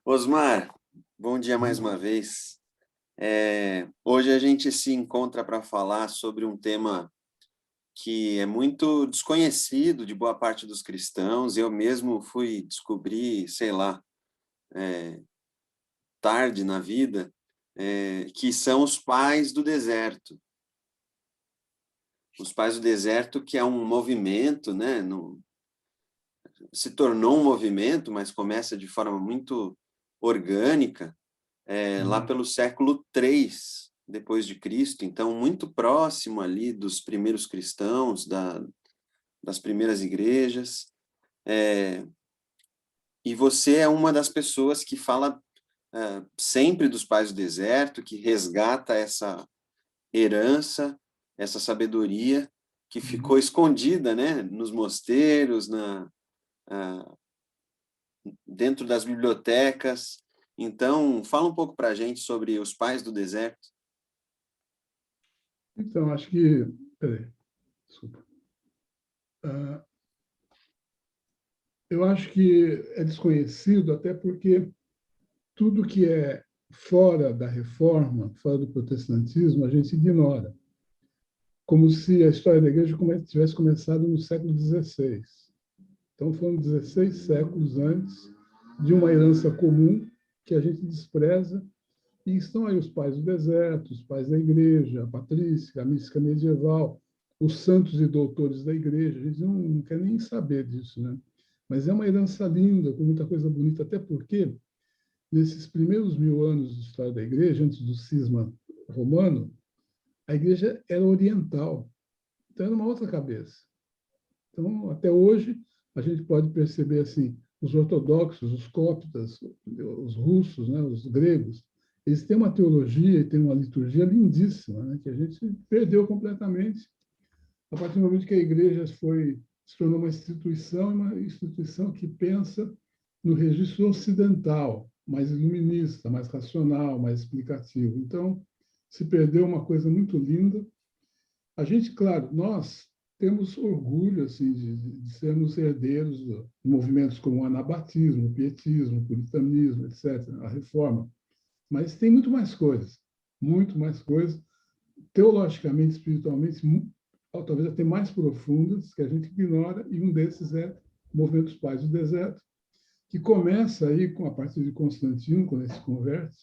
Osmar, bom dia mais uma vez. Hoje a gente se encontra para falar sobre um tema que é muito desconhecido de boa parte dos cristãos. Eu mesmo fui descobrir, sei lá, tarde na vida, que são os pais do deserto. Os pais do deserto, que é um movimento, né? Se tornou um movimento, mas começa de forma muito orgânica, lá pelo século III depois de Cristo, então muito próximo ali dos primeiros cristãos, das primeiras igrejas. E você é uma das pessoas que fala sempre dos pais do deserto, que resgata essa herança, essa sabedoria que ficou escondida, né, nos mosteiros, dentro das bibliotecas. Então, fala um pouco para a gente sobre os pais do deserto. Então, acho que... Peraí, desculpa. Eu acho que é desconhecido até porque tudo que é fora da reforma, fora do protestantismo, a gente ignora. Como se a história da igreja tivesse começado no século XVI. Então, foram 16 séculos antes de uma herança comum que a gente despreza. E estão aí os pais do deserto, os pais da igreja, a patrística, a mística medieval, os santos e doutores da igreja. A gente não quer nem saber disso, né? Mas é uma herança linda, com muita coisa bonita, até porque, nesses primeiros 1000 anos de história da igreja, antes do cisma romano, a igreja era oriental, então era uma outra cabeça. Então, até hoje, a gente pode perceber assim, os ortodoxos, os coptas, os russos, né, os gregos, eles têm uma teologia e têm uma liturgia lindíssima, né, que a gente perdeu completamente a partir do momento que a igreja se tornou uma instituição que pensa no registro ocidental, mais iluminista, mais racional, mais explicativo. Então, se perdeu uma coisa muito linda. A gente, claro, nós temos orgulho assim de sermos herdeiros de movimentos como o anabatismo, o pietismo, o puritanismo, etc., a reforma. Mas tem muito mais coisas, teologicamente, espiritualmente, ou talvez até mais profundas, que a gente ignora, e um desses é o movimento dos pais do deserto, que começa aí com a partir de Constantino, quando ele se converte,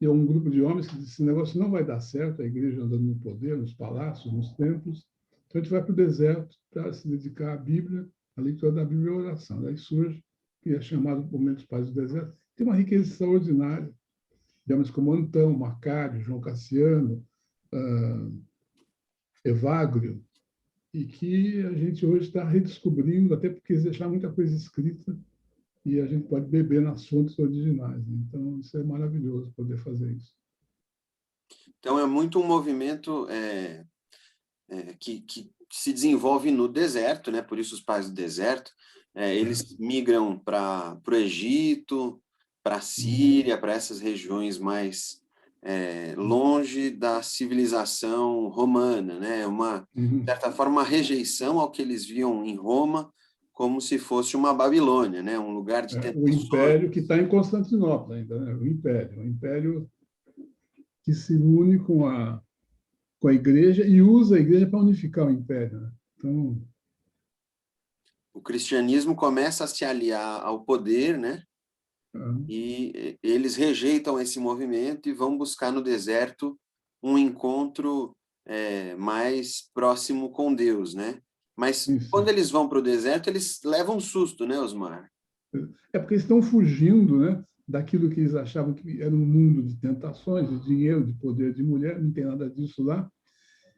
e é um grupo de homens que diz: esse negócio não vai dar certo, a igreja andando no poder, nos palácios, nos templos, então a gente vai para o deserto para se dedicar à Bíblia, à leitura da Bíblia e à oração. Daí surge, que é chamado momento dos pais do deserto, tem uma riqueza extraordinária, de homens como Antão, Macário, João Cassiano, Evagrio, e que a gente hoje está redescobrindo, até porque eles deixaram muita coisa escrita e a gente pode beber nas fontes originais. Então, isso é maravilhoso poder fazer isso. Então, é muito um movimento que se desenvolve no deserto, né? Por isso os pais do deserto. Eles migram para o Egito, para a Síria, para essas regiões mais longe da civilização romana, né? De certa forma, uma rejeição ao que eles viam em Roma como se fosse uma Babilônia, né? Um lugar de O tentações. império que está em Constantinopla ainda, né? O império que se une com a igreja e usa a igreja para unificar o império. Né? Então, O cristianismo começa a se aliar ao poder, né? E eles rejeitam esse movimento e vão buscar no deserto um encontro mais próximo com Deus, né? Mas sim, quando sim. eles vão para o deserto, eles levam um susto, né, Osmar? É porque eles estão fugindo, né, daquilo que eles achavam que era um mundo de tentações, de dinheiro, de poder, de mulher, não tem nada disso lá.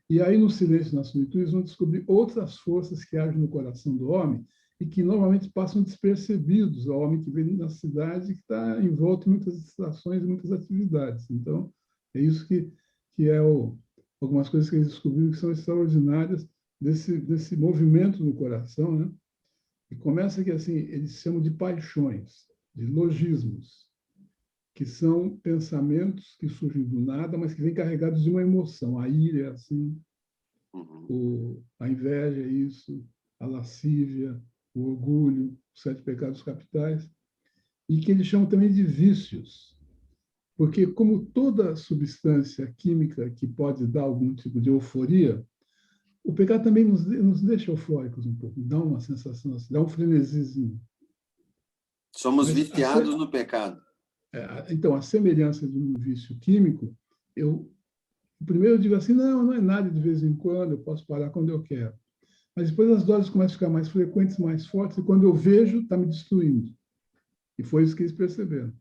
E aí, no silêncio, na solitude, eles vão descobrir outras forças que agem no coração do homem e que normalmente passam despercebidos ao homem que vem na cidade e que está envolto em muitas distrações e muitas atividades. Então, é isso que é algumas coisas que eles descobriram que são extraordinárias desse movimento no coração, né? E começa que, assim, eles chamam de paixões, de logismos, que são pensamentos que surgem do nada, mas que vêm carregados de uma emoção. A ira é assim, Uhum. a inveja é isso, a lascívia, o orgulho, os 7 pecados capitais. e que eles chamam também de vícios, porque como toda substância química que pode dar algum tipo de euforia, o pecado também nos deixa eufóricos um pouco, dá uma sensação assim, dá um frenesizinho. Somos Mas, viciados no pecado. então, a semelhança de um vício químico, primeiro eu digo assim, não é nada de vez em quando, eu posso parar quando eu quero. Mas depois as doses começam a ficar mais frequentes, mais fortes, e quando eu vejo, está me destruindo. E foi isso que eles perceberam.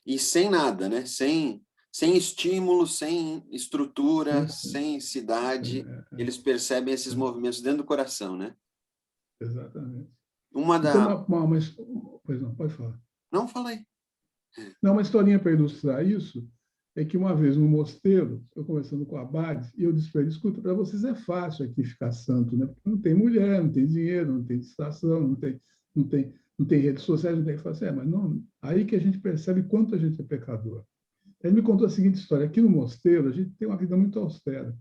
E sem nada, né? Sem estímulo, sem estrutura, Sim, sim. sem cidade, eles percebem esses movimentos dentro do coração, né? Exatamente. Uma Então, da... pois não, pode falar. Não falei. Não, uma historinha para ilustrar isso é que uma vez no mosteiro, eu conversando com a abade, e eu disse para ele, escuta, para vocês é fácil aqui ficar santo, né? Porque não tem mulher, não tem dinheiro, não tem distração, não tem redes sociais, não tem que fazer. Mas não, aí que a gente percebe quanto a gente é pecador. Ele me contou a seguinte história, aqui no mosteiro a gente tem uma vida muito austera.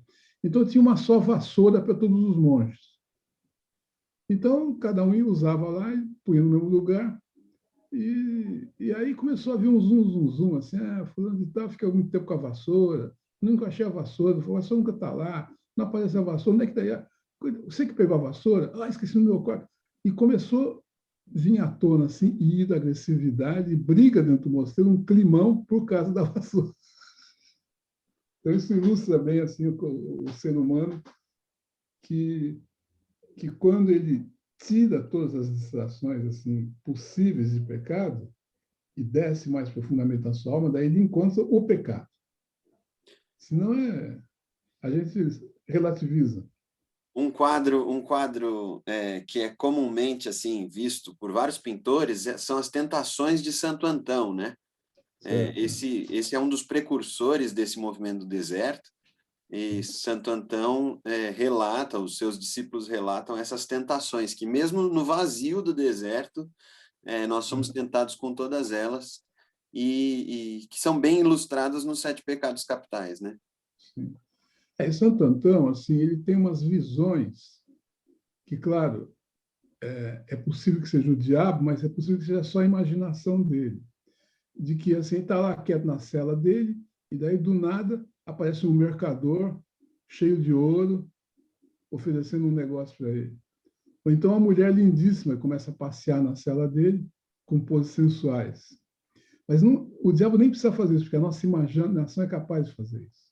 Então tinha uma só vassoura para todos os monges. Então, cada um usava lá e punha no mesmo lugar. E aí começou a vir um zum, assim, fulano de tal fica muito tempo com a vassoura, nunca achei a vassoura, a vassoura nunca está lá, não aparece a vassoura, onde é que está aí? Você que pegou a vassoura? Esqueci no meu quarto. E começou a vir à tona, assim, ira, agressividade, briga dentro do mosteiro, um climão por causa da vassoura. Então, isso ilustra bem, assim, o ser humano que quando ele tira todas as distrações assim possíveis de pecado e desce mais profundamente na sua alma, daí ele encontra o pecado. Senão a gente relativiza. Um quadro que é comumente assim visto por vários pintores são as Tentações de Santo Antão, né? Certo? Esse é um dos precursores desse movimento do deserto. E Santo Antão relata, os seus discípulos relatam essas tentações, que mesmo no vazio do deserto, nós somos tentados com todas elas, e que são bem ilustradas nos 7 pecados capitais, né? Sim. Santo Antão, assim, ele tem umas visões que, claro, é possível que seja o diabo, mas é possível que seja só a imaginação dele. De que, assim, está lá quieto na cela dele, e daí, do nada, aparece um mercador cheio de ouro, oferecendo um negócio para ele. Ou então uma mulher lindíssima começa a passear na cela dele com poses sensuais. Mas não, o diabo nem precisa fazer isso, porque a nossa imaginação é capaz de fazer isso.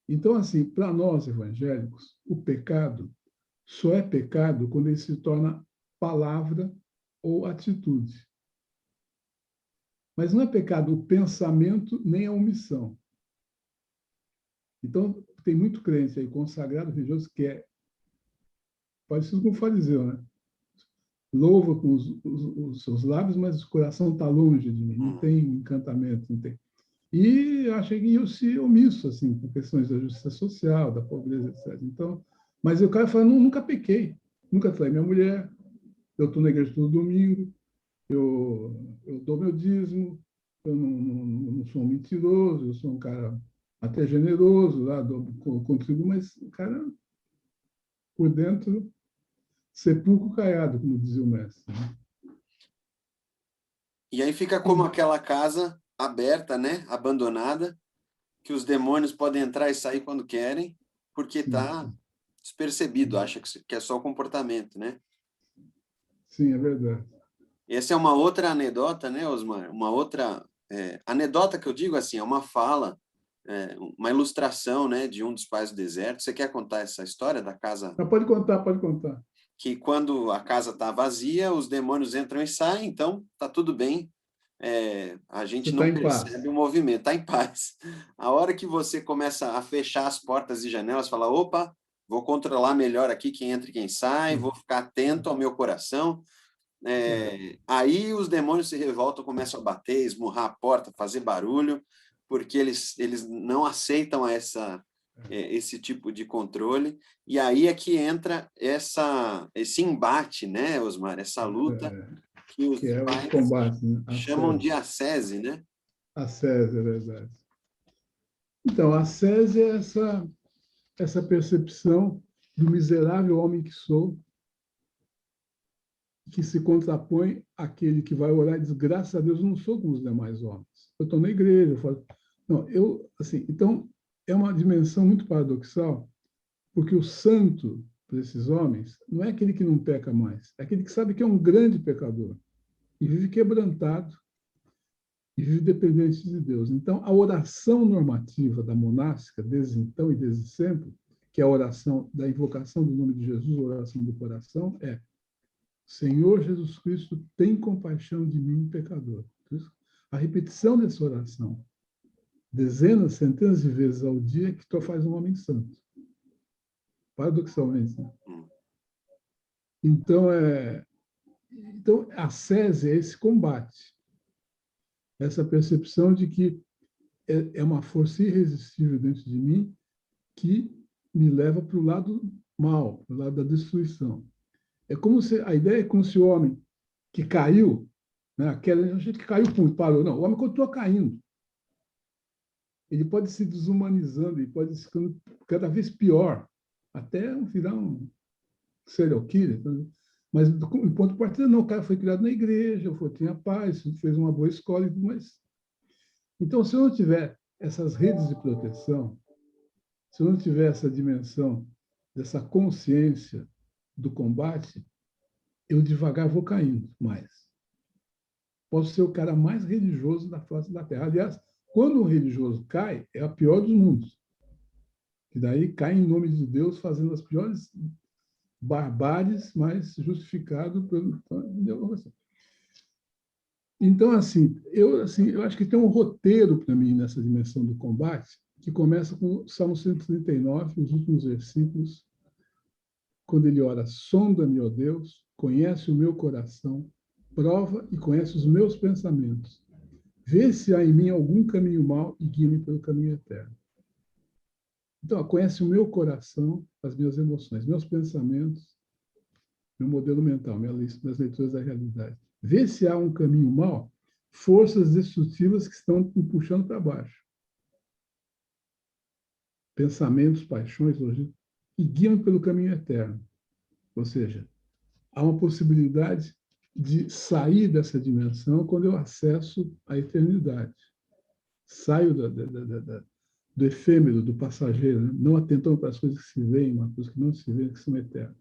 Então, assim, para nós evangélicos, o pecado só é pecado quando ele se torna palavra ou atitude. Mas não é pecado o pensamento nem a omissão. Então, tem muito crente aí, consagrado religioso, que é parecido com o fariseu, né? Louva com os seus lábios, mas o coração está longe de mim, não tem encantamento, não tem. E achei que eu se omisso, assim, com questões da justiça social, da pobreza, etc. Então, mas o cara fala, nunca pequei, nunca traí minha mulher, eu estou na igreja todo domingo, eu dou meu dízimo, eu não sou um mentiroso, eu sou um cara até generoso, lá, contribuo, mas o cara, por dentro, sepulcro caiado, como dizia o mestre. Né? E aí fica como aquela casa aberta, né? Abandonada, que os demônios podem entrar e sair quando querem, porque está despercebido, acha que é só o comportamento, né? Sim, é verdade. Essa é uma outra anedota, né, Osmar? Uma outra anedota que eu digo assim, é uma fala, uma ilustração, né, de um dos pais do deserto. Você quer contar essa história da casa? Mas pode contar, pode contar. Que quando a casa está vazia, os demônios entram e saem, então tá tudo bem. A Você gente está não em paz. percebe o movimento, está em paz. A hora que você começa a fechar as portas e janelas, fala, opa, vou controlar melhor aqui quem entra e quem sai, vou ficar atento ao meu coração. Aí os demônios se revoltam, começam a bater, esmurrar a porta, fazer barulho, porque eles não aceitam esse tipo de controle. E aí é que entra esse embate, né, Osmar? Essa luta que Que os é o pais combate, né? chamam de ascese, né? A SESI, é verdade. Então, a SESI é essa percepção do miserável homem que sou, que se contrapõe àquele que vai orar e diz, graças a Deus, eu não sou como os demais homens. Eu estou na igreja, eu falo... Não, assim, então, é uma dimensão muito paradoxal, porque o santo para esses homens não é aquele que não peca mais, é aquele que sabe que é um grande pecador e vive quebrantado e vive dependente de Deus. Então, a oração normativa da monástica, desde então e desde sempre, que é a oração da invocação do nome de Jesus, a oração do coração, é: Senhor Jesus Cristo, tem compaixão de mim, pecador. A repetição dessa oração, dezenas, centenas de vezes ao dia, que tu faz um homem santo. Paradoxalmente. Né? Então, a ascese é esse combate, essa percepção de que é uma força irresistível dentro de mim que me leva para o lado mal, para o lado da destruição. A ideia é como se o homem que caiu, né, aquela gente que caiu, pum, parou. Não, o homem continua caindo. Ele pode se desumanizando, ele pode ficando cada vez pior, até virar um serial killer. Mas, em ponto de partida, não. O cara foi criado na igreja, tinha paz, fez uma boa escola e tudo mais. Então, se eu não tiver essas redes de proteção, se eu não tiver essa dimensão dessa consciência do combate, eu devagar vou caindo mais. Posso ser o cara mais religioso da face da Terra. Aliás, quando um religioso cai, é a pior dos mundos. E daí cai em nome de Deus, fazendo as piores barbáries, mas justificado pelo... Então, assim, eu acho que tem um roteiro para mim nessa dimensão do combate, que começa com o Salmo 139, os últimos versículos, quando ele ora: sonda-me, ó Deus, conhece o meu coração, prova e conhece os meus pensamentos. Vê se há em mim algum caminho mau e guia-me pelo caminho eterno. Então, conhece o meu coração, as minhas emoções, meus pensamentos, meu modelo mental, minhas leituras da realidade. Vê se há um caminho mau, forças destrutivas que estão me puxando para baixo. Pensamentos, paixões, e guia-me pelo caminho eterno. Ou seja, há uma possibilidade de sair dessa dimensão quando eu acesso a eternidade. Saio do efêmero, do passageiro, né? Não atentando para as coisas que se veem, mas para as que não se veem, que são eternas.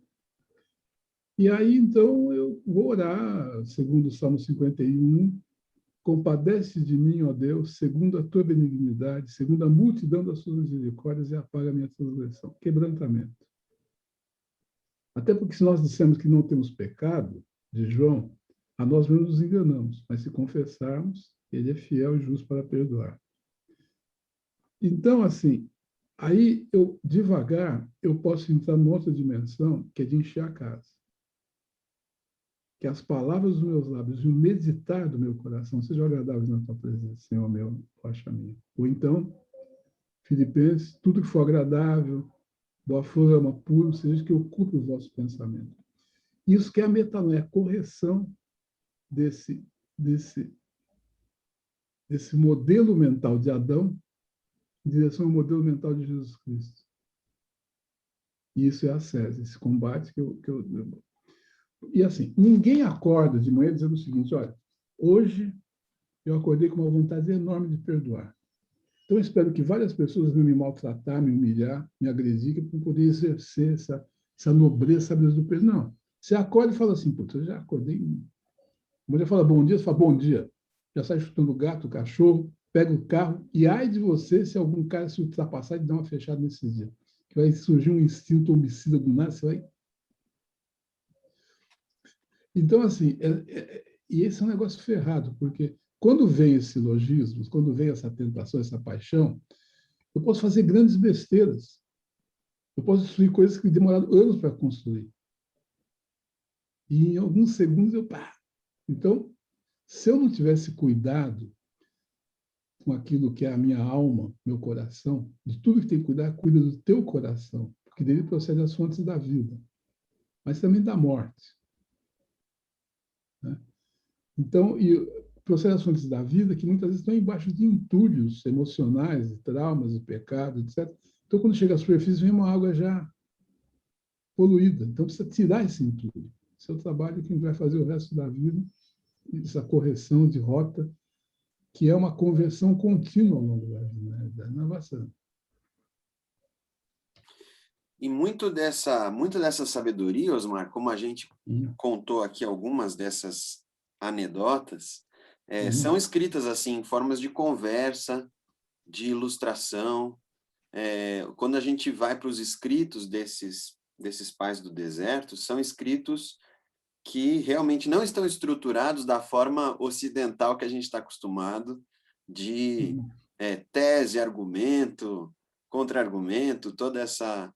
E aí, então, eu vou orar, segundo o Salmo 51, compadece de mim, ó Deus, segundo a tua benignidade, segundo a multidão das suas misericórdias, e apaga a minha transgressão. Quebrantamento. Até porque se nós dissermos que não temos pecado, de João, a nós mesmos nos enganamos, mas se confessarmos, ele é fiel e justo para perdoar. Então, assim, aí eu, devagar, eu posso entrar numa outra dimensão, que é de encher a casa. Que as palavras dos meus lábios e o meditar do meu coração sejam agradáveis na tua presença, Senhor meu, rocha minha. Ou então, Filipenses, tudo que for agradável, boa fama, puro, seja que ocupe o vosso pensamento. Isso que é a metanoia, a correção desse modelo mental de Adão em direção ao modelo mental de Jesus Cristo. E isso é a ascese, esse combate que eu... E assim, ninguém acorda de manhã dizendo o seguinte: olha, hoje eu acordei com uma vontade enorme de perdoar. Então, eu espero que várias pessoas venham me maltratar, me humilhar, me agredir, para poder exercer essa nobreza, essa beleza do perdão. Não. Você acorda e fala assim: putz, eu já acordei. A mulher fala bom dia, você fala bom dia. Já sai chutando o gato, o cachorro, pega o carro, e ai de você se algum cara se ultrapassar e dar uma fechada nesse dia. Que vai surgir um instinto homicida do nada, você vai... Então, assim, e esse é um negócio ferrado, porque quando vem esse silogismo, quando vem essa tentação, essa paixão, eu posso fazer grandes besteiras. Eu posso destruir coisas que demoraram anos para construir. E em alguns segundos eu... Pá! Então, se eu não tivesse cuidado com aquilo que é a minha alma, meu coração, de tudo que tem que cuidar, cuida do teu coração, porque dele procede as fontes da vida, mas também da morte. Né? Então, e procede as fontes da vida que muitas vezes estão embaixo de entulhos emocionais, de traumas, de pecados, etc. Então, quando chega à superfície, vem uma água já poluída. Então, precisa tirar esse entulho. Seu trabalho é quem vai fazer o resto da vida, essa correção de rota, que é uma conversão contínua ao longo da vida, né? Da inovação. E muito dessa sabedoria, Osmar, como a gente contou aqui algumas dessas anedotas, são escritas assim em formas de conversa, de ilustração. Quando a gente vai para os escritos desses pais do deserto, são escritos que realmente não estão estruturados da forma ocidental que a gente está acostumado, de tese, argumento, contra-argumento, toda essa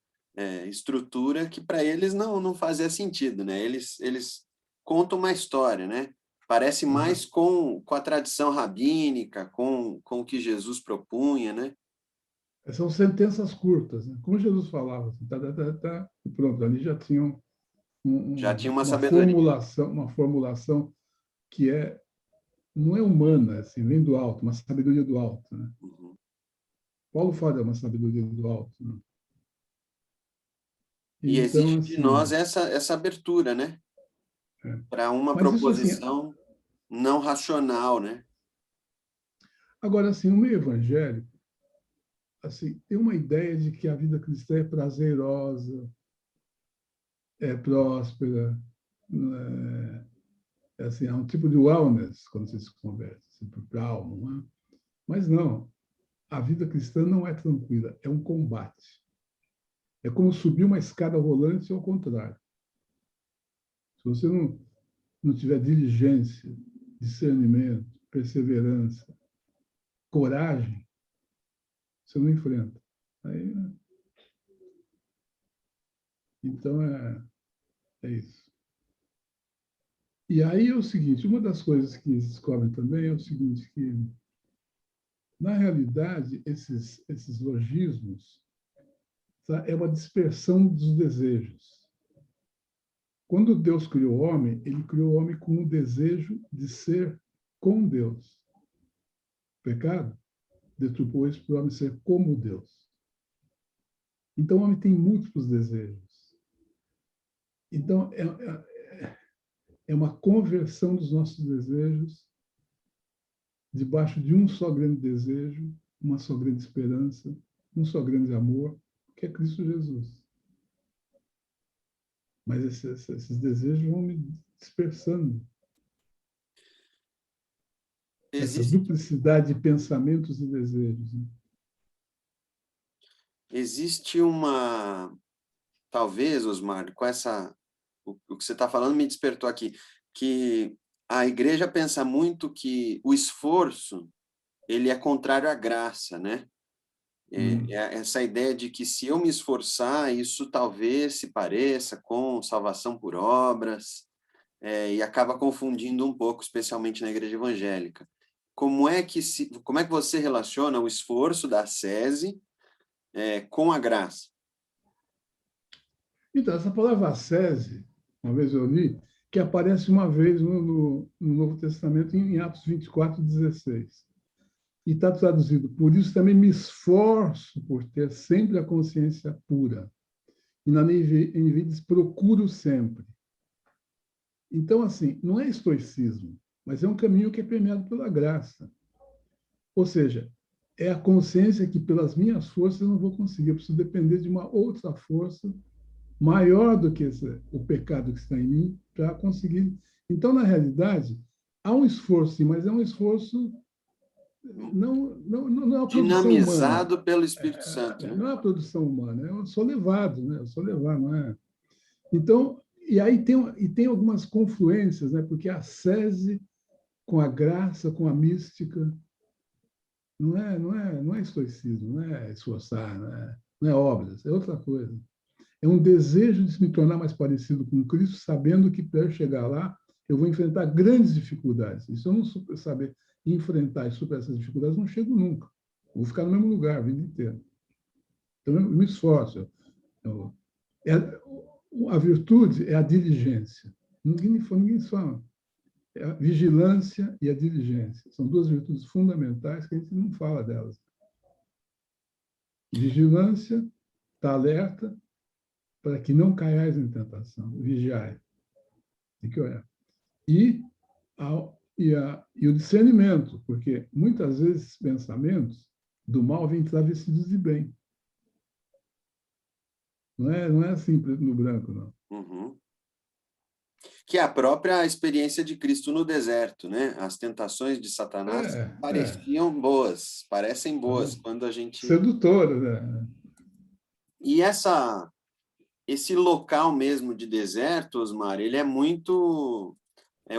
estrutura que para eles não fazia sentido, né? Eles contam uma história, né? Parece mais com a tradição rabínica, com o que Jesus propunha, né? São sentenças curtas, né? Como Jesus falava, assim, e pronto, ali já tinham Já tinha uma sabedoria. uma formulação que não é humana, assim, nem do alto, uma sabedoria do alto, né? Uhum. Paulo fala de uma sabedoria do alto, né? E Então, exige de nós assim, essa abertura, né? Para uma mas isso assim, proposição não racional, né? agora assim, no meio evangélico, assim, tem uma ideia de que a vida cristã é prazerosa, é próspera, assim, é um tipo de wellness quando você se conversa, assim, para a alma, não é? Mas não, a vida cristã não é tranquila, é um combate. É como subir uma escada rolante ao contrário. Se você não tiver diligência, discernimento, perseverança, coragem, você não enfrenta. Aí, então, é isso. E aí é o seguinte, uma das coisas que descobrem também é o seguinte, que, na realidade, esses logismos, tá, é uma dispersão dos desejos. Quando Deus criou o homem, ele criou o homem com o desejo de ser com Deus. O pecado deturpou isso para o homem ser como Deus. Então, o homem tem múltiplos desejos. Então, é uma conversão dos nossos desejos debaixo de um só grande desejo, uma só grande esperança, um só grande amor, que é Cristo Jesus. Mas esses desejos vão me dispersando. Essa Existe, duplicidade de pensamentos e desejos. Né? existe talvez, Osmar, o que você está falando me despertou aqui, que a igreja pensa muito que o esforço ele é contrário à graça, né? Essa ideia de que se eu me esforçar, isso talvez se pareça com salvação por obras, e acaba confundindo um pouco, especialmente na igreja evangélica. Como é que você relaciona o esforço da SESI com a graça? Então, essa palavra ascese, uma vez eu li, que aparece uma vez no Novo Testamento, em Atos 24:16. E está traduzido, por isso também me esforço por ter sempre a consciência pura. E na NVI diz, procuro sempre. Então, assim, não é estoicismo, mas é um caminho que é permeado pela graça. Ou seja, é a consciência que pelas minhas forças eu não vou conseguir, eu preciso depender de uma outra força maior do que o pecado que está em mim para conseguir. Então, na realidade, há um esforço, sim, mas é um esforço não é uma produção humana. Dinamizado pelo Espírito Santo, né? Não é a produção humana, eu sou levado, né? Eu sou levado, não é? Então, e aí tem algumas confluências, né? Porque a sese com a graça, com a mística, não é estoicismo, não é esforçar, não é obras, é outra coisa. É um desejo de me tornar mais parecido com Cristo, sabendo que para eu chegar lá, eu vou enfrentar grandes dificuldades. E se eu não saber enfrentar e superar essas dificuldades, eu não chego nunca. Vou ficar no mesmo lugar a vida inteira. Então, eu me esforço. A virtude é a diligência. Ninguém fala. É a vigilância e a diligência. São duas virtudes fundamentais que a gente não fala delas. Vigilância, está alerta para que não caiais em tentação. Vigiai. Tem que olhar. E o discernimento, porque muitas vezes esses pensamentos do mal vêm travestidos de bem. Não é assim preto no branco, não. Uhum. Que é a própria experiência de Cristo no deserto, né? As tentações de Satanás pareciam boas, parecem boas quando a gente... Sedutora, né? E esse local mesmo de deserto, Osmar, ele é muito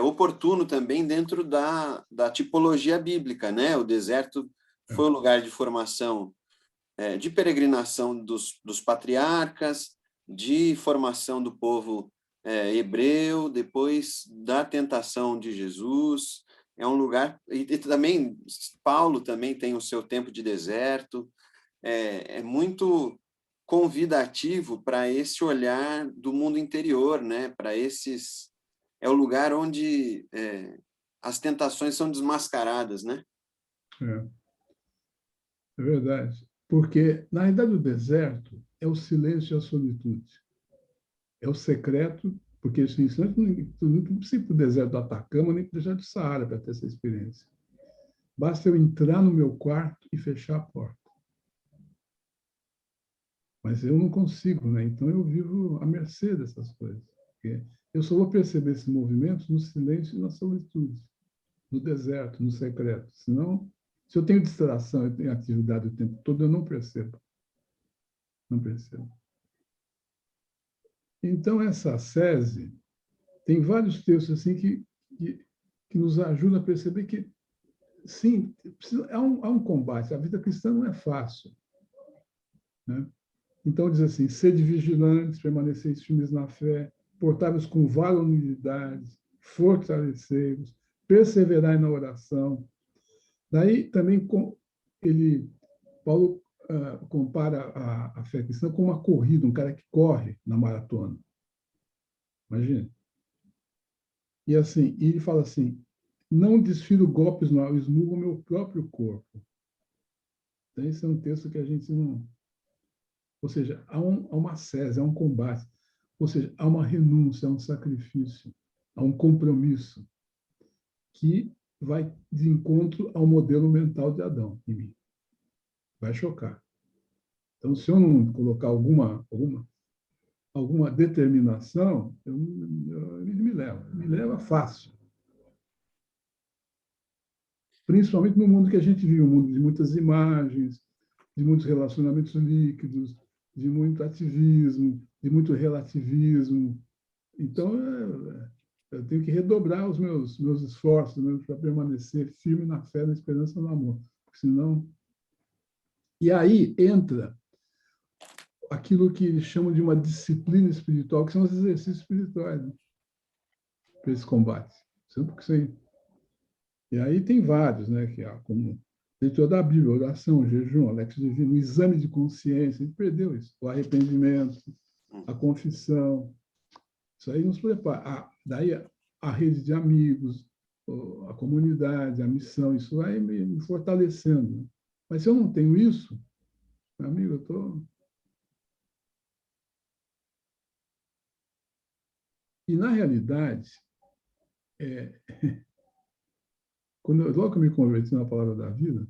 oportuno também dentro da tipologia bíblica, né? O deserto foi o lugar de formação, de peregrinação dos patriarcas, de formação do povo hebreu, depois da tentação de Jesus. É um lugar... E também, Paulo também tem o seu tempo de deserto. É muito convidativo para esse olhar do mundo interior, né? Para esses... É o lugar onde as tentações são desmascaradas, né? É verdade. Porque, na realidade, o deserto é o silêncio e a solitude. É o secreto, porque assim, não precisa ir para o deserto do Atacama nem para o deserto do Saara para ter essa experiência. Basta eu entrar no meu quarto e fechar a porta. Mas eu não consigo, né? Então eu vivo à mercê dessas coisas. Porque eu só vou perceber esses movimentos no silêncio e na solitude, no deserto, no secreto. Senão, se eu tenho distração, eu tenho atividade o tempo todo, eu não percebo. Não percebo. Então, essa SESI tem vários textos assim que nos ajudam a perceber que, sim, há um combate. A vida cristã não é fácil. Né? Então, diz assim, sede vigilantes, permaneceis firmes na fé, portai-vos com varonilidade, fortalecei-vos, perseverai na oração. Daí, também, Paulo compara a fé cristã com uma corrida, um cara que corre na maratona. Imagina. E assim, ele fala assim, não desfiro golpes no ar, eu esmurro o meu próprio corpo. Então, esse é um texto que a gente não... Ou seja, há uma sese, há um combate. Ou seja, há uma renúncia, há um sacrifício, há um compromisso que vai de encontro ao modelo mental de Adão em mim. Vai chocar. Então, se eu não colocar alguma determinação, ele me leva fácil. Principalmente no mundo que a gente vive, um mundo de muitas imagens, de muitos relacionamentos líquidos, de muito ativismo, de muito relativismo. Então, eu tenho que redobrar os meus esforços, né, para permanecer firme na fé, na esperança e no amor. Porque senão... E aí entra aquilo que eles chamam de uma disciplina espiritual, que são os exercícios espirituais, né, para esse combate. E aí tem vários, né, que há como leitura da Bíblia, oração, jejum, Alex Divino, o exame de consciência, a gente perdeu isso, o arrependimento, a confissão, isso aí nos prepara. Daí a rede de amigos, a comunidade, a missão, isso vai me fortalecendo. Né? Mas se eu não tenho isso, meu amigo, eu estou... E, na realidade, é, logo que eu me converti na Palavra da Vida,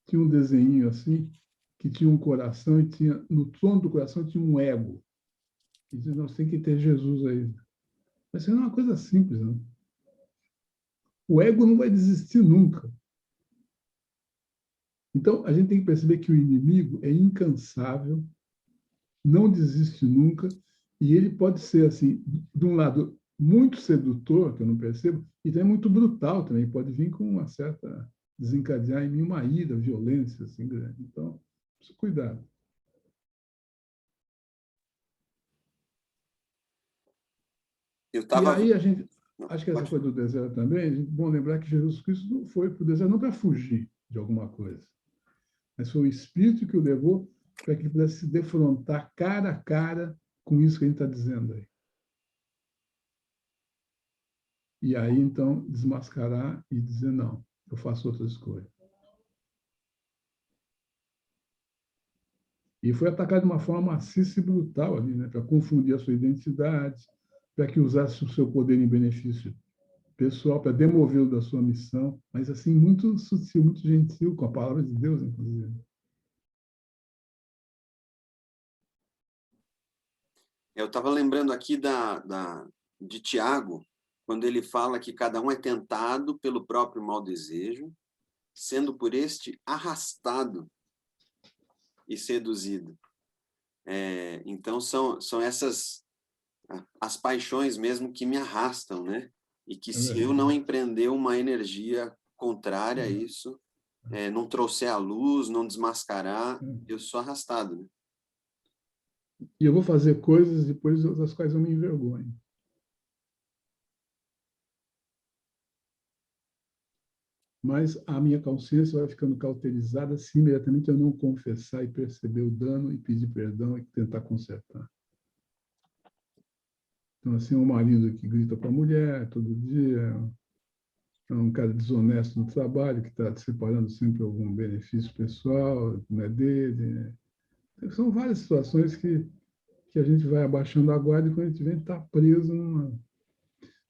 tinha um desenho assim, que tinha um coração e tinha, no trono do coração tinha um ego. E dizia, nós tem que ter Jesus aí. Mas isso não é uma coisa simples, não. O ego não vai desistir nunca. Então, a gente tem que perceber que o inimigo é incansável, não desiste nunca, e ele pode ser, assim, de um lado, muito sedutor, que eu não percebo, e também muito brutal também, pode vir com uma certa... desencadear em mim uma ira, violência, assim, grande. Então, preciso cuidar. E aí a gente... Acho que essa coisa do deserto também, é bom lembrar que Jesus Cristo não foi para o deserto não para fugir de alguma coisa, mas foi o Espírito que o levou para que ele pudesse se defrontar cara a cara com isso que a gente está dizendo aí. E aí, então, desmascarar e dizer, não, eu faço outra escolha. E foi atacado de uma forma maciça e brutal ali, né, para confundir a sua identidade, para que usasse o seu poder em benefício pessoal, para demovê-lo da sua missão, mas assim, muito sutil, muito gentil, com a palavra de Deus, inclusive. Eu estava lembrando aqui de Tiago, quando ele fala que cada um é tentado pelo próprio mau desejo, sendo por este arrastado e seduzido. Então, são essas as paixões mesmo que me arrastam, né? E que se eu não empreender uma energia contrária a isso, não trouxer a luz, não desmascarar, eu sou arrastado, né? E eu vou fazer coisas depois das quais eu me envergonho. Mas a minha consciência vai ficando cauterizada se imediatamente eu não confessar e perceber o dano e pedir perdão e tentar consertar. Então, assim, um marido que grita para a mulher todo dia, um cara desonesto no trabalho, que está separando sempre algum benefício pessoal, que não é dele. São várias situações que a gente vai abaixando a guarda e quando a gente vê, está preso numa...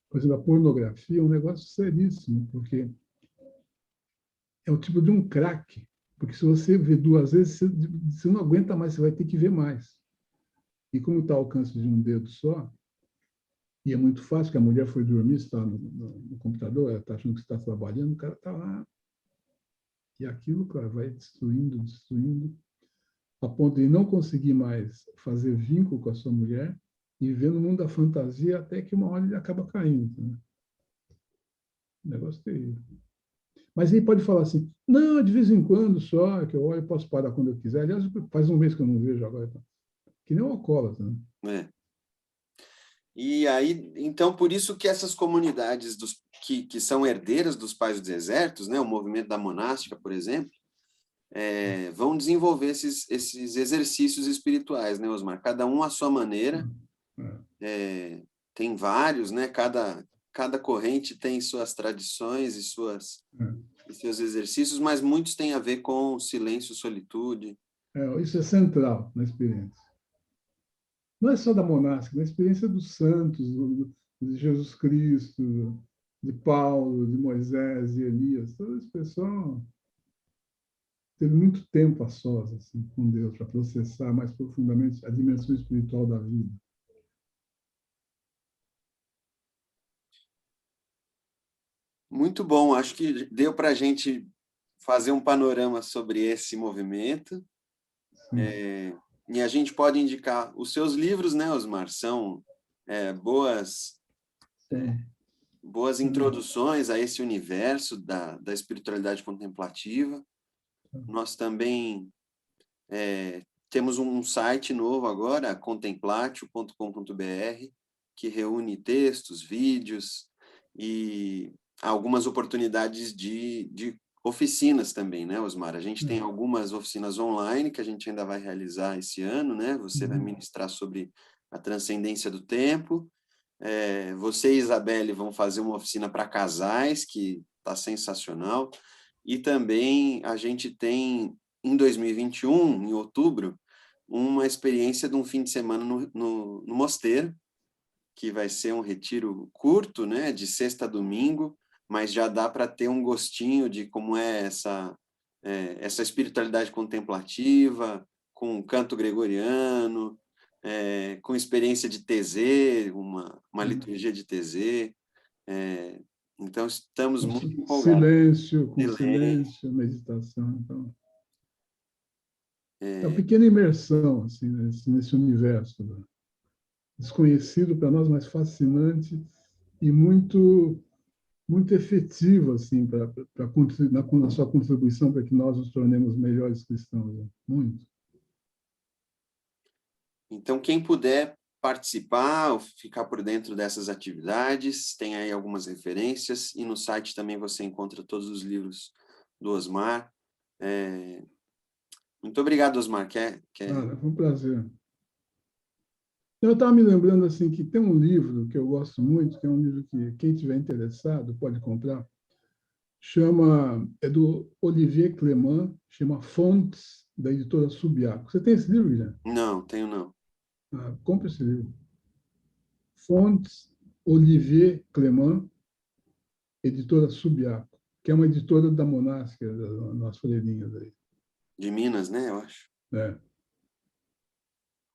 Por exemplo, a pornografia é um negócio seríssimo, porque é o tipo de um crack. Porque se você vê duas vezes, você não aguenta mais, você vai ter que ver mais. E como está ao alcance de um dedo só, e é muito fácil, que a mulher foi dormir, está no computador, ela está achando que está trabalhando, o cara está lá. E aquilo, cara, vai destruindo, destruindo, a ponto de não conseguir mais fazer vínculo com a sua mulher e viver no mundo da fantasia até que uma hora ele acaba caindo. Né? Um negócio terrível. Mas ele pode falar assim, não, de vez em quando só, que eu olho, posso parar quando eu quiser. Aliás, faz um mês que eu não vejo agora. Que nem um alcoólatra. Né? E aí, então, por isso que essas comunidades que são herdeiras dos pais dos desertos, né, o movimento da monástica, por exemplo, vão desenvolver esses exercícios espirituais, né, Osmar? Cada um à sua maneira. Tem vários, né? Cada corrente tem suas tradições e seus exercícios, mas muitos têm a ver com silêncio, solitude. Isso é central na experiência. Não é só da monástica, na experiência dos santos, de Jesus Cristo, de Paulo, de Moisés, de Elias, todo esse pessoal teve muito tempo a sós assim, com Deus para processar mais profundamente a dimensão espiritual da vida. Muito bom, acho que deu para a gente fazer um panorama sobre esse movimento. E a gente pode indicar os seus livros, né, Osmar? São boas introduções a esse universo da espiritualidade contemplativa. Nós também temos um site novo agora, contemplatio.com.br, que reúne textos, vídeos e algumas oportunidades de oficinas também, né, Osmar? A gente tem algumas oficinas online que a gente ainda vai realizar esse ano, né? Você vai ministrar sobre a transcendência do tempo. Você e Isabelle vão fazer uma oficina para casais, que está sensacional. E também a gente tem, em 2021, em outubro, uma experiência de um fim de semana no Mosteiro, que vai ser um retiro curto, né, de sexta a domingo, mas já dá para ter um gostinho de como é essa espiritualidade contemplativa, com canto gregoriano, com experiência de TZ, uma liturgia de TZ. Então, estamos muito empolgados. Com silêncio, meditação. Então, é uma pequena imersão assim, nesse universo desconhecido para nós, mas fascinante e muito efetivo assim na sua contribuição para que nós nos tornemos melhores cristãos. Né? Muito. Então, quem puder participar ou ficar por dentro dessas atividades, tem aí algumas referências, e no site também você encontra todos os livros do Osmar. Muito obrigado, Osmar. Foi um prazer. Eu estava me lembrando assim que tem um livro que eu gosto muito, que é um livro que quem tiver interessado pode comprar, é do Olivier Clément, chama Fontes, da editora Subiaco. Você tem esse livro, já? Não, tenho não. Compre esse livro. Fontes Olivier Clément, editora Subiaco, que é uma editora da Monástica, das freirinhas aí. De Minas, né, eu acho. É.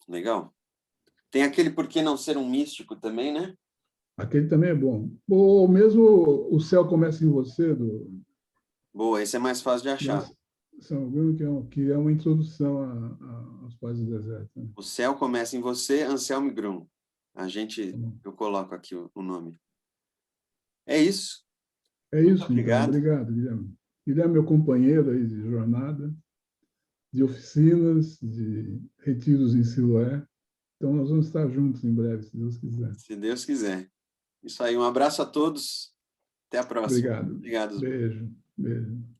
Legal. Tem aquele Por que Não Ser um Místico também, né? Aquele também é bom. Ou mesmo O Céu Começa em Você, Boa, esse é mais fácil de do achar. São Bruno, que é uma introdução aos Pais do Deserto. Né? O Céu Começa em Você, Anselmo Grum. Tá bom. Eu coloco aqui o nome. É isso. É Muito isso, então. obrigado. Obrigado, Guilherme. Guilherme é meu companheiro aí de jornada, de oficinas, de retiros em Siloé. Então, nós vamos estar juntos em breve, se Deus quiser. Se Deus quiser. Isso aí, um abraço a todos. Até a próxima. Obrigado. Obrigado. Beijo. Beijo.